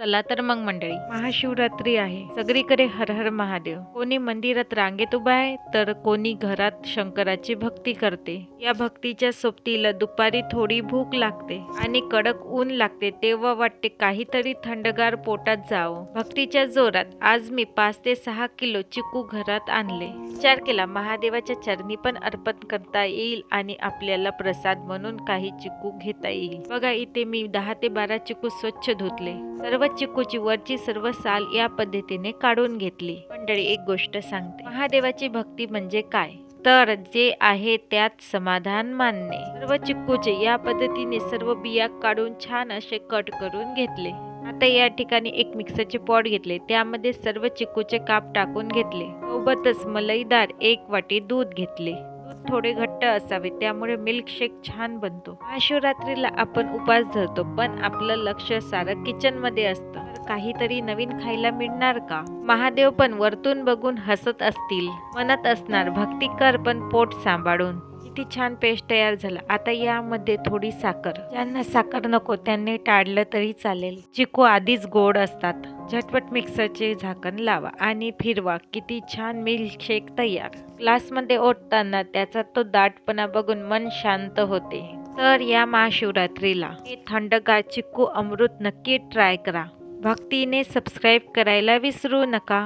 चला तर मग मंडळी, महाशिवरात्री आहे. सगळीकडे हर हर महादेव. कोणी मंदिरात रांगेत उभा आहे, तर कोणी घरात शंकराची भक्ती करते. या भक्तीच्या सोबतीला दुपारी थोडी भूक लागते आणि कडक ऊन लागते, तेव्हा वाटते काहीतरी थंडगार पोटात जावं. भक्तीच्या जोरात आज मी 5 ते 6 किलो चिकू घरात आणले. विचार केला महादेवाच्या चरणी पण अर्पण करता येईल आणि आपल्याला प्रसाद म्हणून काही चिकू घेता येईल. बघा इथे मी 10 ते 12 चिकू स्वच्छ धुतले. सर्व चिकूची वरची सर्व साल या पद्धतीने काढून घेतली. मंडळी एक गोष्ट सांगते, महादेवाची भक्ती म्हणजे काय, तर जे आहे त्यात समाधान मानणे. सर्व चिक्कूचे या पद्धतीने सर्व बिया काढून छान असे कट करून घेतले. आता या ठिकाणी एक मिक्सरचे पॉट घेतले, त्यामध्ये सर्व चिक्कूचे काप टाकून घेतले. सोबतच मलईदार 1 वाटी दूध घेतले. दूध थोडे घट्ट असावे, त्यामुळे मिल्कशेक छान बनतो. महाशिवरात्रीला आपण उपवास धरतो, पण आपलं लक्ष सारं किचन मध्ये असतं. तर काहीतरी नवीन खायला मिळणार का? महादेव पण वरतून बघून हसत असतील, म्हणत असणार भक्ती कर पण पोट सांभाळून. किती छान पेस्ट तयार झाला. आता यामध्ये थोडी साखर, ज्यांना साखर नको त्यांनी टाळलं तरी चालेल. चिकू आधीच गोड असतात. झटपट मिक्सरचे झाकण लावा आणि फिरवा. किती छान मिल्कशेक तयार. ग्लासमध्ये ओतताना त्याचा तो दाटपणा बघून मन शांत होते. तर या महाशिवरात्रीला हे थंडगार चिकू अमृत नक्की ट्राय करा. भक्तीने सबस्क्राईब करायला विसरू नका.